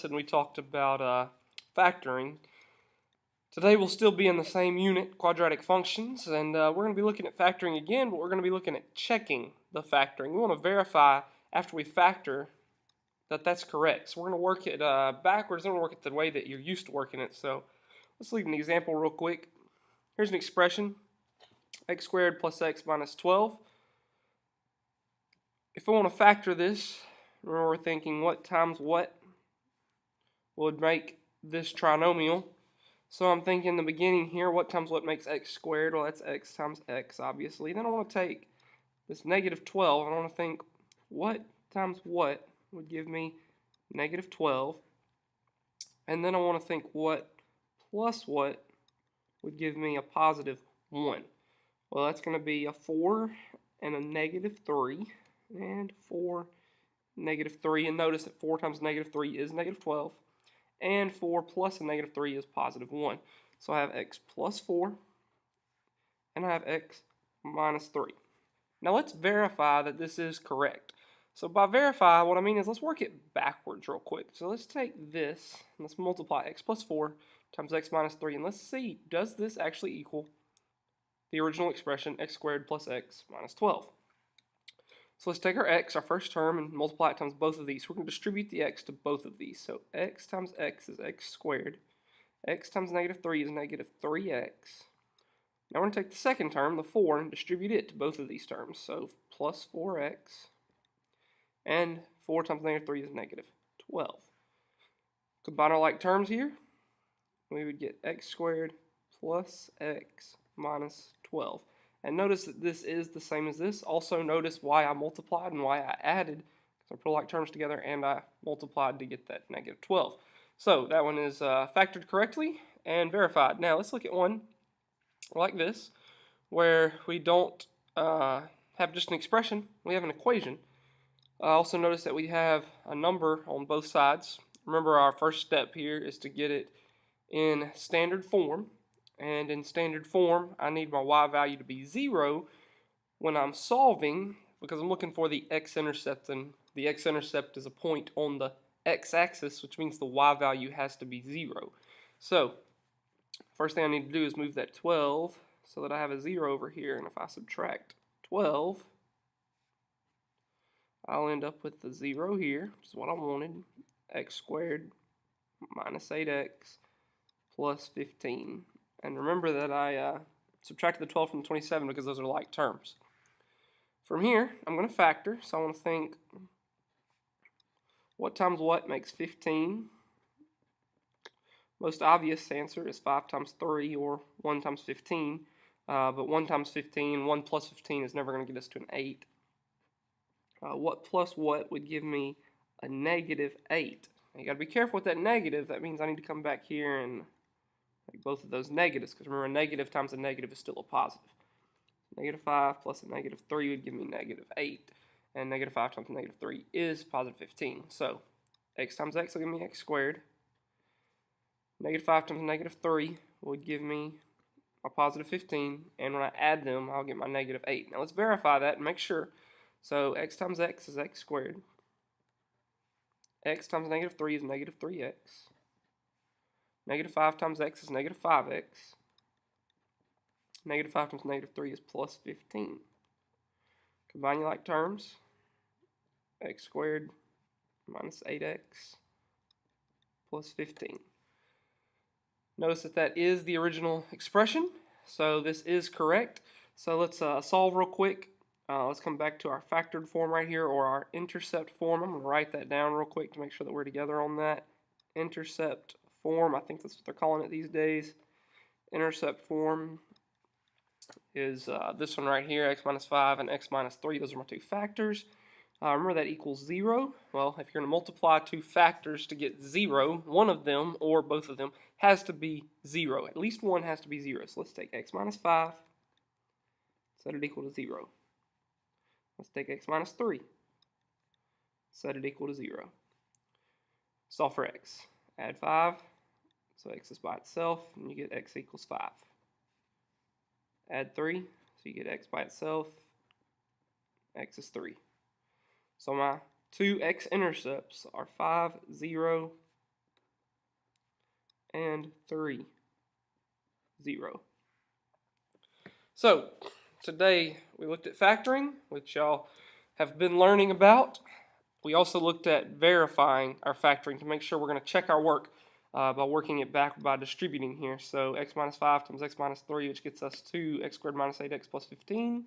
And we talked about factoring. Today we'll still be in the same unit, quadratic functions, and we're going to be looking at factoring again, but we're going to be looking at checking the factoring. We want to verify after we factor that that's correct. So we're going to work it backwards, and we're going to work it the way that you're used to working it. So let's leave an example real quick. Here's an expression, x squared plus x minus 12. If I want to factor this, remember we're thinking what times what would make this trinomial. So I'm thinking in the beginning here, what times what makes x squared? Well, that's x times x, obviously. Then I want to take this negative 12, and I want to think what times what would give me negative 12. And then I want to think what plus what would give me a positive 1. Well, that's going to be a 4 and a negative 3, and 4, negative 3. And notice that 4 times negative 3 is negative 12. And 4 plus a negative 3 is positive 1. So I have x plus 4, and I have x minus 3. Now let's verify that this is correct. So by verify, what I mean is let's work it backwards real quick. So let's take this, and let's multiply x plus 4 times x minus 3, and let's see, does this actually equal the original expression x squared plus x minus 12? So let's take our x, our first term, and multiply it times both of these. We're going to distribute the x to both of these. So x times x is x squared. X times negative 3 is negative 3x. Now we're going to take the second term, the 4, and distribute it to both of these terms. So plus 4x. And 4 times negative 3 is negative 12. Combine our like terms here. We would get x squared plus x minus 12. And notice that this is the same as this. Also notice why I multiplied and why I added. So I put like terms together and I multiplied to get that negative 12. So that one is factored correctly and verified. Now let's look at one like this where we don't have just an expression. We have an equation. Also notice that we have a number on both sides. Remember, our first step here is to get it in standard form. And in standard form, I need my y value to be 0 when I'm solving, because I'm looking for the x-intercept, and the x-intercept is a point on the x-axis, which means the y value has to be 0. So, first thing I need to do is move that 12 so that I have a 0 over here, and if I subtract 12, I'll end up with the 0 here, which is what I wanted, x squared minus 8x plus 15. And remember that I subtracted the 12 from the 27 because those are like terms. From here, I'm going to factor. So I want to think what times what makes 15. Most obvious answer is 5 times 3 or 1 times 15. But 1 times 15, 1 plus 15 is never going to get us to an 8. What plus what would give me a negative 8? Now you got to be careful with that negative. That means I need to come back here and like both of those negatives, because remember, a negative times a negative is still a positive. Negative 5 plus a negative 3 would give me negative 8, and negative 5 times negative 3 is positive 15. So x times x will give me x squared. Negative 5 times negative 3 would give me a positive 15, and when I add them, I'll get my negative 8. Now let's verify that and make sure. So x times x is x squared. X times negative 3 is negative 3x. Negative 5 times x is negative 5x. Negative 5 times negative 3 is plus 15. Combine your like terms. X squared minus 8x plus 15. Notice that that is the original expression, so this is correct. So let's solve real quick. Let's come back to our factored form right here, or our intercept form. I'm going to write that down real quick to make sure that we're together on that. Intercept form, I think that's what they're calling it these days. Intercept form is this one right here, x minus 5 and x minus 3. Those are my two factors. Remember that equals 0. Well, if you're going to multiply two factors to get 0, one of them or both of them has to be 0. At least one has to be 0. So let's take x minus 5, set it equal to 0. Let's take x minus 3, set it equal to 0. Solve for x. Add 5. So x is by itself, and you get x equals 5. Add 3, so you get x by itself, x is 3. So my two x-intercepts are 5, 0, and 3, 0. So, today we looked at factoring, which y'all have been learning about. We also looked at verifying our factoring to make sure we're going to check our work by working it back by distributing here. So x minus 5 times x minus 3, which gets us to x squared minus 8x plus 15,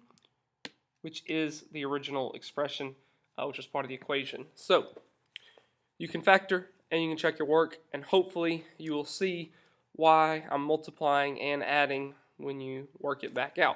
which is the original expression, which is part of the equation. So you can factor and you can check your work, and hopefully you will see why I'm multiplying and adding when you work it back out.